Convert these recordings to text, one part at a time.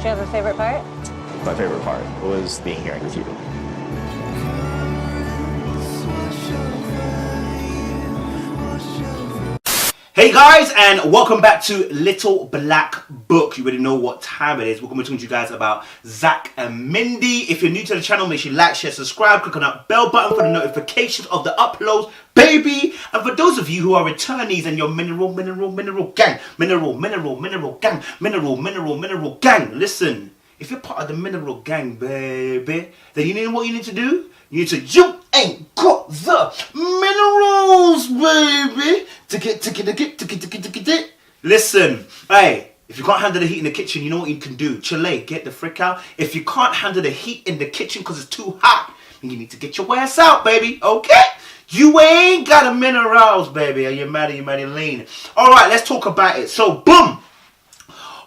you have a favorite part? My favorite part was being here with you. Hey guys, and welcome back to Little Black Book. You already know what time it is. We're going to be talking to you guys about ZACH and MINDY. If you're new to the channel, make sure you like, share, subscribe, click on that bell button for the notifications of the uploads, baby. And for those of you who are returnees and your mineral gang, listen, if you're part of the mineral gang, baby, then you know what you need to do? You ain't got the minerals, baby. Listen, hey, if you can't handle the heat in the kitchen, you know what you can do. Chile, get the frick out. If you can't handle the heat in the kitchen because it's too hot, then you need to get your ass out, baby. Okay? You ain't got the minerals, baby. Are you mad? Are you lean? All right, let's talk about it. So, boom.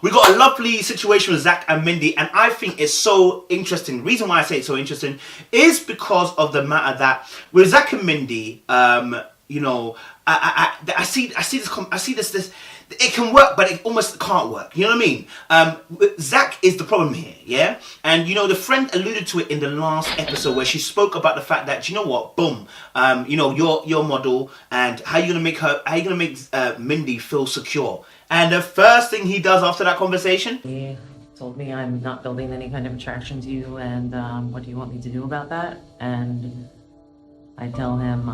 We got a lovely situation with ZACH and MINDY, and I think it's so interesting. The reason why I say it's so interesting is because of the matter that with ZACH and MINDY, you know, I see this. It can work, but it almost can't work. You know what I mean? ZACH is the problem here, yeah. And you know, the friend alluded to it in the last episode where she spoke about the fact that, you know what, boom, you know, your model, and how you gonna make MINDY feel secure. And the first thing he does after that conversation, he told me I'm not building any kind of attraction to you, and what do you want me to do about that? And I tell him,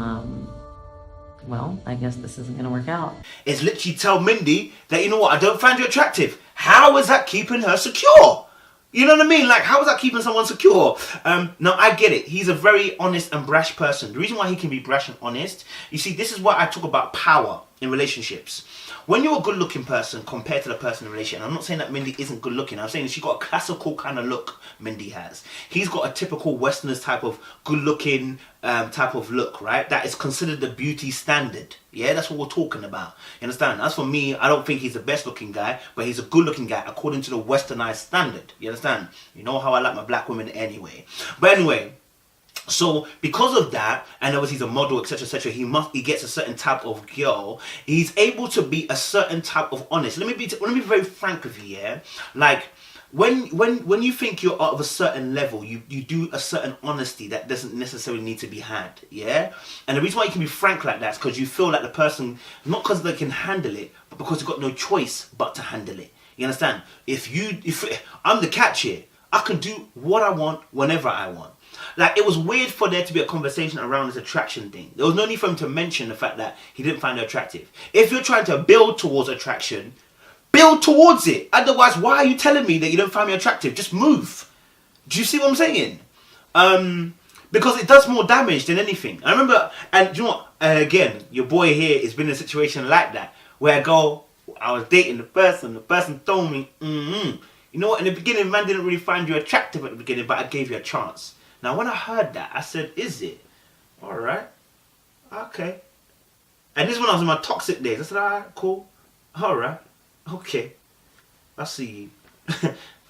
well, I guess this isn't gonna work out. Is literally tell MINDY that, you know what, I don't find you attractive. How is that keeping her secure? You know what I mean? Like, how is that keeping someone secure? Now, I get it. He's a very honest and brash person. The reason why he can be brash and honest, you see, this is why I talk about power in relationships. When you're a good-looking person compared to the person in a relationship, and I'm not saying that MINDY isn't good-looking. I'm saying that she's got a classical kind of look MINDY has. He's got a typical Westerners type of good-looking type of look, right? That is considered the beauty standard. Yeah, that's what we're talking about. You understand? As for me, I don't think he's the best-looking guy, but he's a good-looking guy according to the Westernized standard. You understand? You know how I like my black women anyway. But anyway, so because of that, and obviously he's a model, etc., he gets a certain type of girl. He's able to be a certain type of honest. Let me be very frank with you, yeah. Like when you think you're of a certain level, you do a certain honesty that doesn't necessarily need to be had, yeah. And the reason why you can be frank like that is because you feel like the person, not because they can handle it, but because you've got no choice but to handle it. You understand? If I'm the catch here, I can do what I want whenever I want. Like, it was weird for there to be a conversation around this attraction thing. There was no need for him to mention the fact that he didn't find her attractive. If you're trying to build towards attraction, build towards it. Otherwise, why are you telling me that you don't find me attractive? Just move. Do you see what I'm saying? Because it does more damage than anything. I remember, and you know what? Again, your boy here has been in a situation like that, where I was dating the person told me, you know what, in the beginning, man didn't really find you attractive at the beginning, but I gave you a chance. Now, when I heard that, I said, is it? All right. Okay. And this is when I was in my toxic days. I said, all right, cool. All right. Okay. I see you.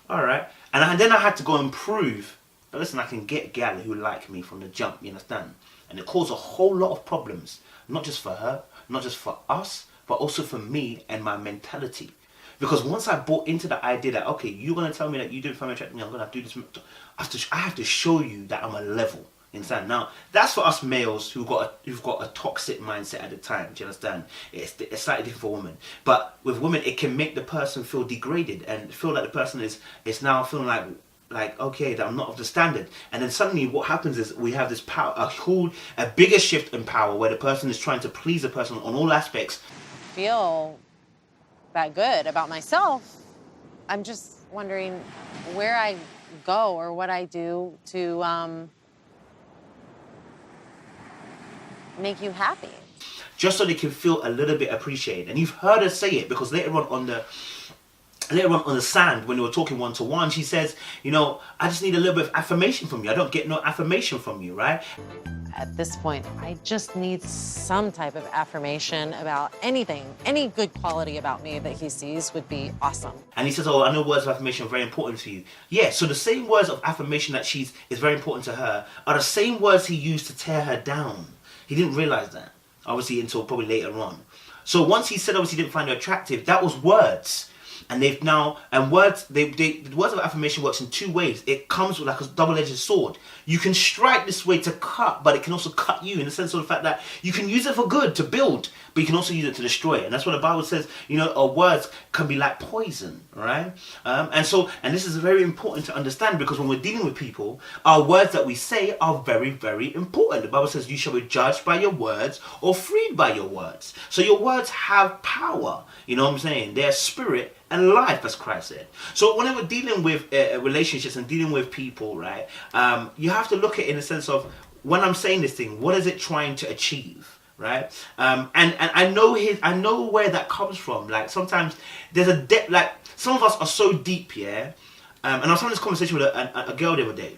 All right. And then I had to go and prove that, listen, I can get gal who like me from the jump, you understand? And it caused a whole lot of problems. Not just for her, not just for us, but also for me and my mentality. Because once I bought into the idea that, okay, you're going to tell me that you didn't find me attractive, I'm going to do this. I have to show you that I'm a level. You understand? Now, that's for us males who've got a toxic mindset at the time. Do you understand? It's slightly different for women. But with women, it can make the person feel degraded and feel like the person is now feeling like, okay, that I'm not of the standard. And then suddenly what happens is we have this power, a bigger shift in power where the person is trying to please the person on all aspects. Feel that good about myself. I'm just wondering where I go or what I do to make you happy. Just so they can feel a little bit appreciated. And you've heard her say it, because later on the sand, when they were talking one-to-one, she says, you know, I just need a little bit of affirmation from you. I don't get no affirmation from you, right? At this point, I just need some type of affirmation about anything. Any good quality about me that he sees would be awesome. And he says, oh, I know words of affirmation are very important to you. Yeah, so the same words of affirmation that is very important to her are the same words he used to tear her down. He didn't realize that, obviously, until probably later on. So once he said, obviously, he didn't find her attractive, that was words. And they've now, and the words of affirmation works in two ways. It comes with like a double-edged sword. You can strike this way to cut, but it can also cut you in the sense of the fact that you can use it for good, to build, but you can also use it to destroy. And that's what the Bible says, you know, our words can be like poison, right? And this is very important to understand, because when we're dealing with people, our words that we say are very, very important. The Bible says you shall be judged by your words or freed by your words. So your words have power, you know what I'm saying? They're spirit and life, as Christ said. So whenever dealing with relationships and dealing with people, right, you have to look at it in the sense of, when I'm saying this thing, what is it trying to achieve, right? And I know where that comes from. Like, sometimes there's a depth, like, some of us are so deep, yeah. And I was having this conversation with a girl the other day,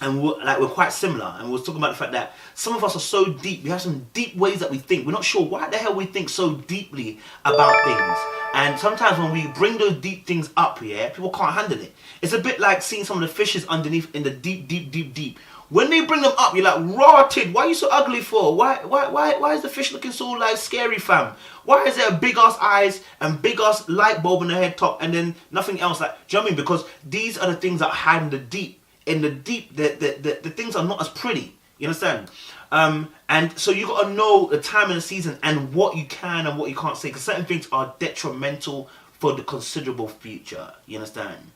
and we're quite similar, and we was talking about the fact that some of us are so deep. We have some deep ways that we think. We're not sure why the hell we think so deeply about things. And sometimes when we bring those deep things up, yeah, people can't handle it. It's a bit like seeing some of the fishes underneath in the deep. When they bring them up, you're like, rotted. Why are you so ugly for? Why is the fish looking so like scary, fam? Why is there big ass eyes and big ass light bulb on the head top and then nothing else? Like, do you know what I mean? Because these are the things that hide in the deep. In the deep, the things are not as pretty. You understand? And so you got to know the time and the season and what you can and what you can't say, because certain things are detrimental for the considerable future. You understand?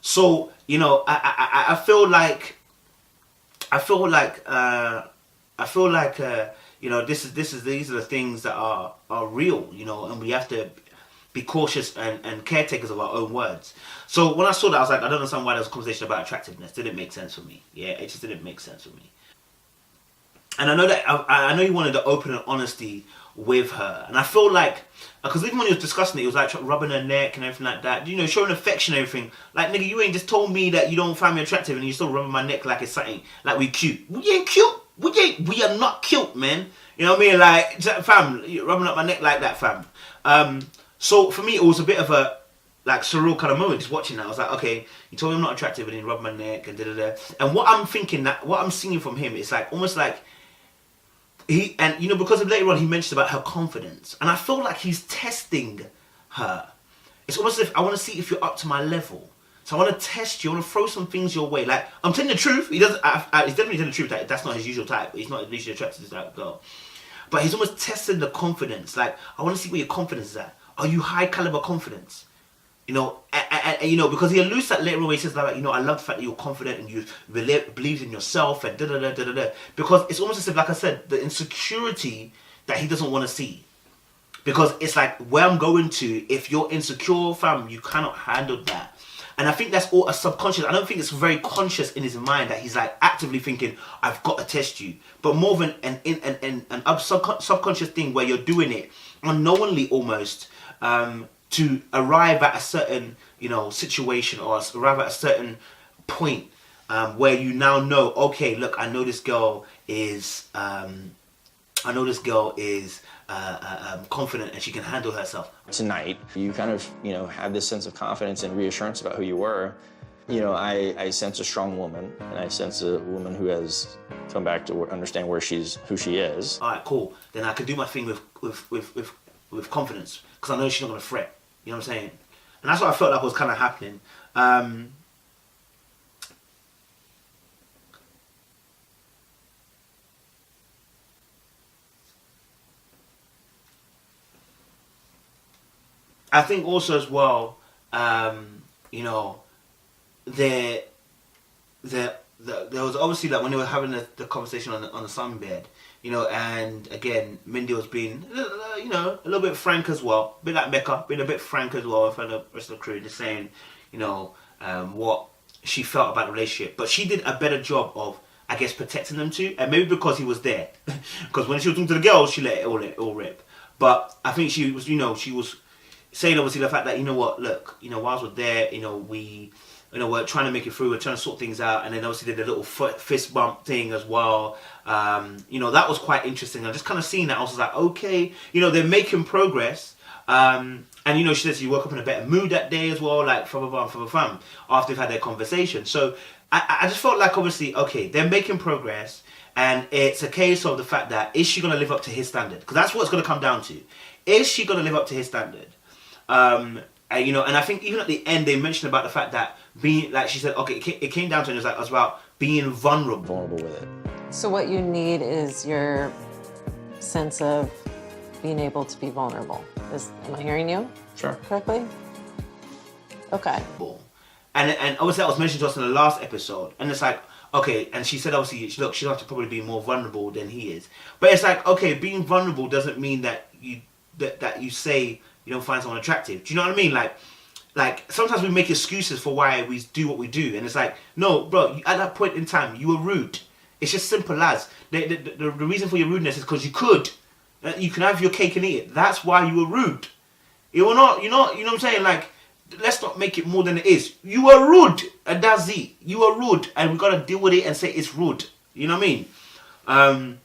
So you know, I feel like you know, these are the things that are real. You know, and we have to be cautious and caretakers of our own words. So when I saw that, I was like, I don't understand why there was a conversation about attractiveness. It didn't make sense for me. Yeah, it just didn't make sense for me. And I know that I know you wanted the open and honesty with her, and I feel like, because even when he was discussing it, he was like rubbing her neck and everything like that, you know, showing affection and everything. Like, nigga, you ain't just told me that you don't find me attractive, and you still rubbing my neck like it's something, like we cute. We ain't cute. We are not cute, man. You know what I mean? Like, fam, you're rubbing up my neck like that, fam. So for me, it was a bit of a like surreal kind of moment just watching that. I was like, okay, you told me I'm not attractive, and then you rub my neck and da. And what I'm thinking, that what I'm seeing from him is like almost like he, and you know, because of later on he mentioned about her confidence, and I feel like he's testing her. It's almost as if I want to see if you're up to my level. So I want to test you. I want to throw some things your way. Like, I'm telling the truth. He's definitely telling the truth that that's not his usual type. He's not usually attracted to that girl. But he's almost testing the confidence. Like, I want to see where your confidence is at. Are you high caliber confidence? You know, and you know, because he alludes that later on, he says like, you know, I love the fact that you're confident and you believe in yourself and da. Because it's almost as if, like I said, the insecurity that he doesn't want to see. Because it's like, where I'm going to, if you're insecure, fam, you cannot handle that. And I think that's all a subconscious. I don't think it's very conscious in his mind that he's like actively thinking, I've got to test you. But more of an subconscious thing where you're doing it unknowingly almost, to arrive at a certain, you know, situation, or arrive at a certain point where you now know, okay, look, I know this girl is confident and she can handle herself. Tonight, you kind of, you know, had this sense of confidence and reassurance about who you were. You know, I sense a strong woman, and I sense a woman who has come back to understand who she is. All right, cool. Then I can do my thing with confidence, because I know she's not going to fret. You know what I'm saying? And that's what I felt like was kind of happening. I think also as well, you know, there was obviously, like, when they were having the conversation on the sunbed, you know, and again, Mindy was being, you know, a little bit frank as well, a bit like Mecca, being a bit frank as well in front of the rest of the crew, just saying, you know, what she felt about the relationship. But she did a better job of, I guess, protecting them too, and maybe because he was there, because when she was talking to the girls, she let it all rip. But I think she was, you know, she was saying obviously the fact that, you know what, look, you know, whilst we're there, you know, we're trying to make it through, we're trying to sort things out, and then obviously did the little fist bump thing as well. You know, that was quite interesting. I just kind of seen that. I was like, okay, you know, they're making progress. And you know, she says you woke up in a better mood that day as well, like from after they've had their conversation. So I just felt like, obviously, okay, they're making progress, and it's a case of the fact that, is she going to live up to his standard? Because that's what it's going to come down to. Is she going to live up to his standard? You know, and I think even at the end they mentioned about the fact that being, like she said, okay, it came down to it was about being vulnerable with it. So what you need is your sense of being able to be vulnerable. Am I hearing you Sure. correctly? Okay. And obviously that was mentioned to us in the last episode, and it's like, okay, and she said obviously, look, she'll have to probably be more vulnerable than he is. But it's like, okay, being vulnerable doesn't mean that you say you don't find someone attractive. Do you know what I mean? Like sometimes we make excuses for why we do what we do, and it's like, no, bro, at that point in time, you were rude. It's just simple as the reason for your rudeness is because you could. You can have your cake and eat it. That's why you were rude. You were not, you know what I'm saying? Like, let's not make it more than it is. You were rude, and that's it. You were rude, and we gotta deal with it and say it's rude. You know what I mean?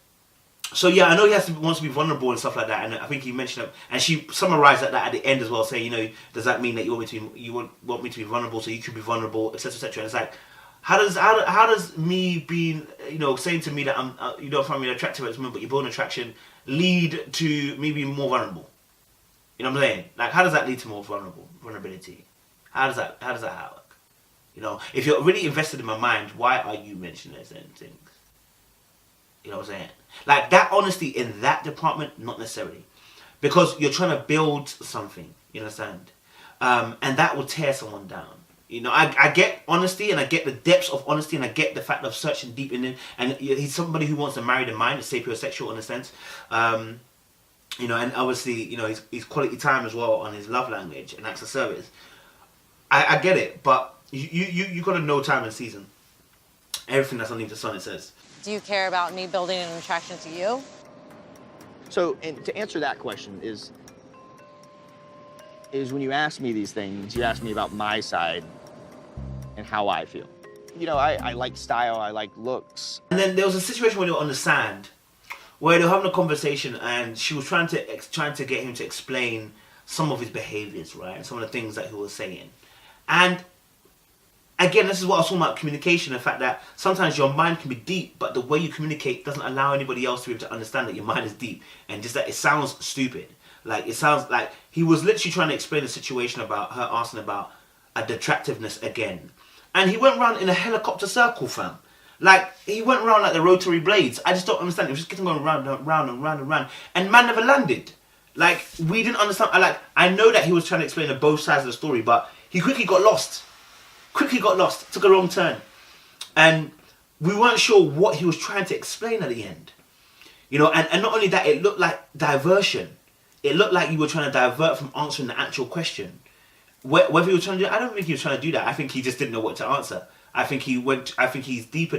So yeah, I know he wants to be vulnerable and stuff like that, and I think he mentioned it, and she summarized that at the end as well, saying, you know, does that mean that you want me to be vulnerable, so you could be vulnerable, etc., etc. And it's like, how does me being, you know, saying to me that you don't find me attractive at the moment, but you're building attraction, lead to me being more vulnerable? You know what I'm saying? Like, how does that lead to more vulnerability? How does that work? You know, if you're really invested in my mind, why are you mentioning certain things? You know what I'm saying? Like, that honesty in that department, not necessarily. Because you're trying to build something, you understand? And that will tear someone down. You know, I get honesty, and I get the depths of honesty, and I get the fact of searching deep in it. And he's somebody who wants to marry the mind, is sapiosexual in a sense. You know, and obviously, you know, his quality time as well on his love language and acts of service. I get it, but you got to know time and season. Everything that's underneath the sun, it says. Do you care about me building an attraction to you? So, and to answer that question is when you ask me these things, you ask me about my side and how I feel. You know, I like style, I like looks. And then there was a situation where they were on the sand, where they were having a conversation, and she was trying to get him to explain some of his behaviors, right, and some of the things that he was saying. And again, this is what I was talking about, communication, the fact that sometimes your mind can be deep, but the way you communicate doesn't allow anybody else to be able to understand that your mind is deep, and just that it sounds stupid. Like, it sounds like he was literally trying to explain the situation about her asking about the attractiveness again. And he went around in a helicopter circle, fam. Like, he went around like the rotary blades. I just don't understand. He was just getting going round and round and round and round. And man never landed. Like, we didn't understand. I know that he was trying to explain both sides of the story, but he quickly got lost. Took a wrong turn. And we weren't sure what he was trying to explain at the end. You know, and not only that, it looked like diversion. It looked like you were trying to divert from answering the actual question. Whether he was trying to do that, I don't think he was trying to do that. I think he just didn't know what to answer. I think he's deep,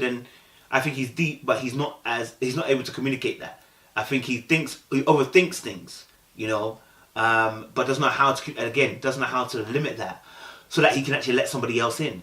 but he's not able to communicate that. I think he overthinks things, you know, but doesn't know how to limit that so that he can actually let somebody else in.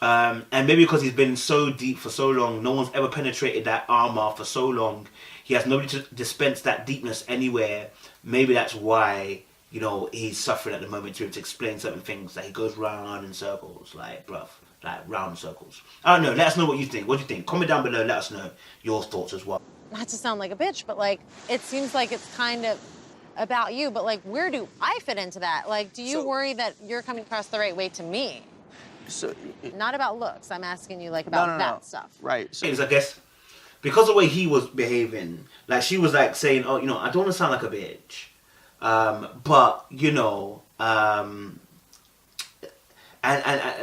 And maybe because he's been so deep for so long, no one's ever penetrated that armor for so long. He has nobody to dispense that deepness anywhere. Maybe that's why, you know, he's suffering at the moment to be able to explain certain things, that he goes round in circles, like, bruv, like round circles. I don't know, let us know what you think. What do you think? Comment down below, let us know your thoughts as well. Not to sound like a bitch, but like, it seems like it's kind of about you, but like, where do I fit into that? Like, do you worry that you're coming across the right way to me? So, Not about looks, I'm asking you like about that stuff. Right. So, I guess, because of the way he was behaving, like, she was like saying, oh, you know, I don't want to sound like a bitch. But, you know, and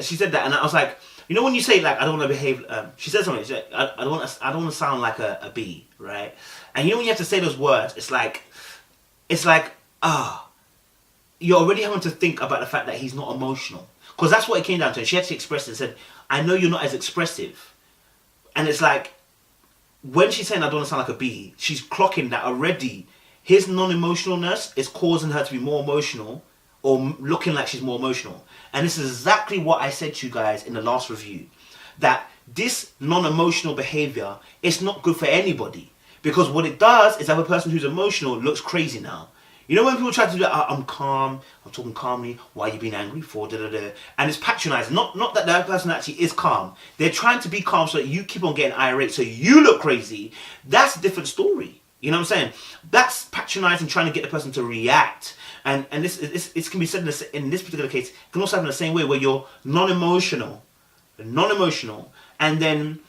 she said that, and I was like, you know, when you say, like, I don't want to behave, she said something, she said, I don't want to sound like a bee, right? And you know when you have to say those words, it's like, you're already having to think about the fact that he's not emotional. Because that's what it came down to. She actually expressed it and said, I know you're not as expressive. And it's like, when she's saying I don't want to sound like a bee, she's clocking that already his non-emotionalness is causing her to be more emotional, or looking like she's more emotional. And this is exactly what I said to you guys in the last review, that this non-emotional behavior is not good for anybody, because what it does is have a person who's emotional looks crazy now. You know when people try to do that, I'm calm, I'm talking calmly, why are you being angry for, and it's patronizing. Not that the other person actually is calm. They're trying to be calm so that you keep on getting irate, so you look crazy. That's a different story. You know what I'm saying? That's patronizing, trying to get the person to react And this can be said in this particular case. It can also happen the same way where you're non-emotional, and then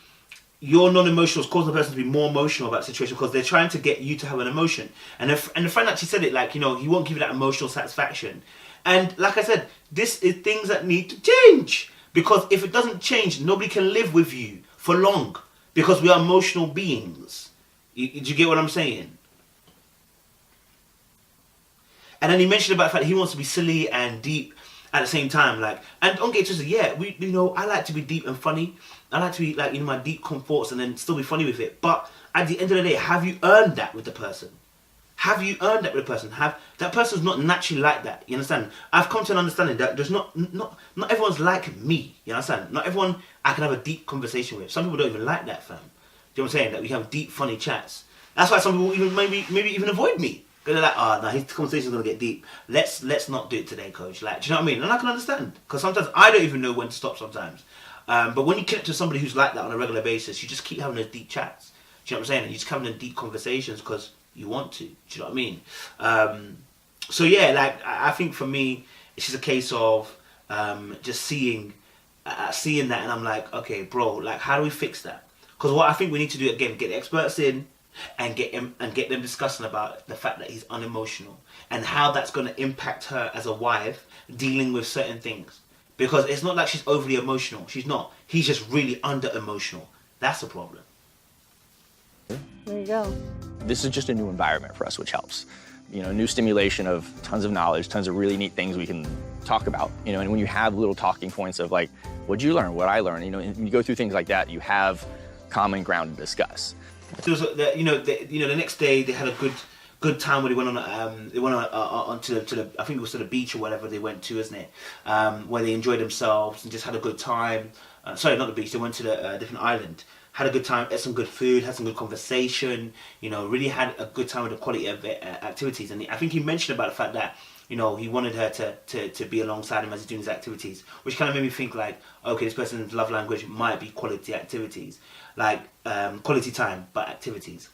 your non-emotional is causing the person to be more emotional about the situation because they're trying to get you to have an emotion. And the friend actually said it like, you know, he won't give you that emotional satisfaction. And like I said, this is things that need to change, because if it doesn't change, nobody can live with you for long, because we are emotional beings. Do you get what I'm saying? And then he mentioned about the fact that he wants to be silly and deep at the same time, like, and don't get twisted. Yeah, you know, I like to be deep and funny. I like to be like, you know, my deep comforts and then still be funny with it. But at the end of the day, have you earned that with the person? Have you earned that with the person? That person's not naturally like that. You understand? I've come to an understanding that there's not everyone's like me. You understand? Not everyone I can have a deep conversation with. Some people don't even like that, fam. Do you know what I'm saying? That we have deep, funny chats. That's why some people even maybe even avoid me. Because they're like, oh, no, his conversation's going to get deep. Let's not do it today, coach. Like, do you know what I mean? And I can understand. Because sometimes I don't even know when to stop sometimes. But when you connect to somebody who's like that on a regular basis, you just keep having those deep chats. Do you know what I'm saying? And you just having those deep conversations because you want to. Do you know what I mean? So yeah, like, I think for me, it's just a case of just seeing that, and I'm like, okay, bro, like, how do we fix that? Because what I think we need to do, again, get the experts in, and get them discussing about the fact that he's unemotional and how that's going to impact her as a wife dealing with certain things. Because it's not like she's overly emotional. She's not. He's just really under emotional. That's the problem. There you go. This is just a new environment for us, which helps. You know, new stimulation of tons of knowledge, tons of really neat things we can talk about. You know, and when you have little talking points of like, what'd you learn? What I learned? You know, and you go through things like that, you have common ground to discuss. So the next day they had a good time when they went on to the I think it was to the beach or whatever they went to, isn't it? Where they enjoyed themselves and just had a good time. Sorry, not the beach. They went to the different island. Had a good time, ate some good food, had some good conversation. You know, really had a good time with the quality of activities. And I think he mentioned about the fact that, you know, he wanted her to be alongside him as he's doing his activities, which kind of made me think like, okay, this person's love language might be quality activities, like quality time, but activities.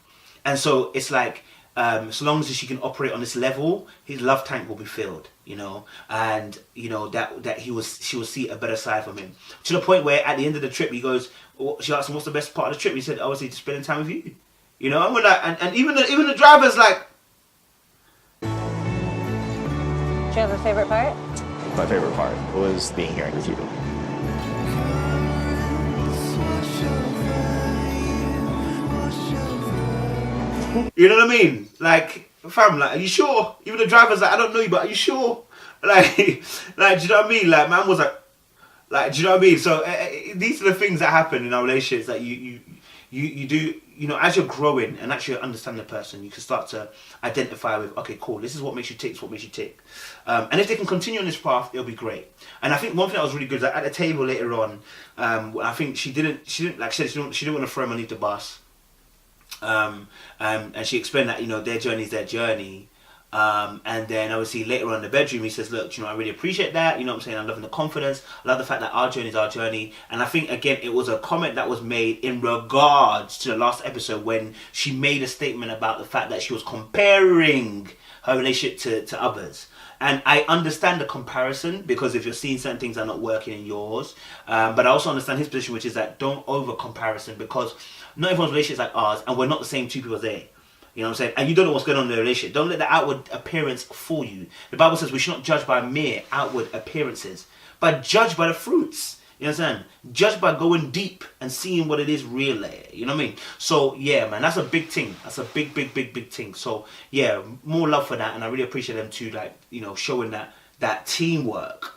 And so it's like, so long as she can operate on this level, his love tank will be filled, you know, and you know that she will see a better side from him, to the point where at the end of the trip he goes, she asked him what's the best part of the trip. He said, obviously, just spending time with you, you know. And we're like, and even the driver's like. Do you have a favorite part? My favorite part was being here with you. You know what I mean? Like, fam, like, are you sure? Even the driver's like, I don't know you, but are you sure? Like, do you know what I mean? Like, man was like, do you know what I mean? So these are the things that happen in our relationships that you do, you know, as you're growing and actually understand the person, you can start to identify with, okay, cool, this is what makes you tick, this is what makes you tick. And if they can continue on this path, it'll be great. And I think one thing that was really good is that at the table later on, I think she didn't like she said, she didn't want to throw him underneath the bus. And she explained that, you know, their journey is their journey. And then obviously later on in the bedroom he says, look, you know, I really appreciate that, you know what I'm saying, I'm loving the confidence, I love the fact that our journey is our journey. And I think again it was a comment that was made in regards to the last episode when she made a statement about the fact that she was comparing her relationship to others. And I understand the comparison, because if you're seeing certain things that are not working in yours, but I also understand his position, which is that don't over comparison, because not everyone's relationship is like ours, and we're not the same two people there. You know what I'm saying? And you don't know what's going on in the relationship. Don't let the outward appearance fool you. The Bible says we should not judge by mere outward appearances, but judge by the fruits. You understand? Judge by going deep and seeing what it is really. You know what I mean? So yeah, man, that's a big thing. That's a big thing. So yeah, more love for that, and I really appreciate them too, like, you know, showing that teamwork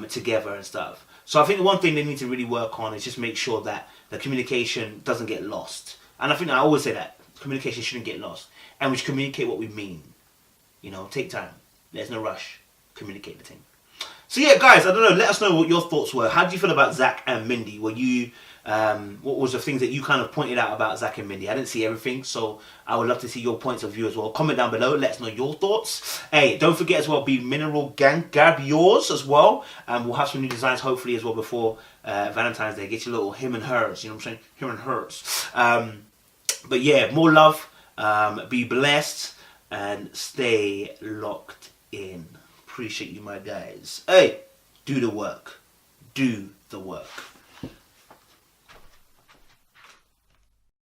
together and stuff. So I think the one thing they need to really work on is just make sure that the communication doesn't get lost. And I think I always say that communication shouldn't get lost, and we should communicate what we mean. You know, take time. There's no rush. Communicate the thing. So yeah, guys, I don't know. Let us know what your thoughts were. How did you feel about Zach and Mindy? Were you, what was the things that you kind of pointed out about Zach and Mindy? I didn't see everything, so I would love to see your points of view as well. Comment down below. Let us know your thoughts. Hey, don't forget as well, be Mineral Gang. Grab yours as well. We'll have some new designs hopefully as well before Valentine's Day. Get your little him and hers. You know what I'm saying? Him and hers. But yeah, more love. Be blessed and stay locked in. Appreciate you, my guys. Hey, do the work. Do the work.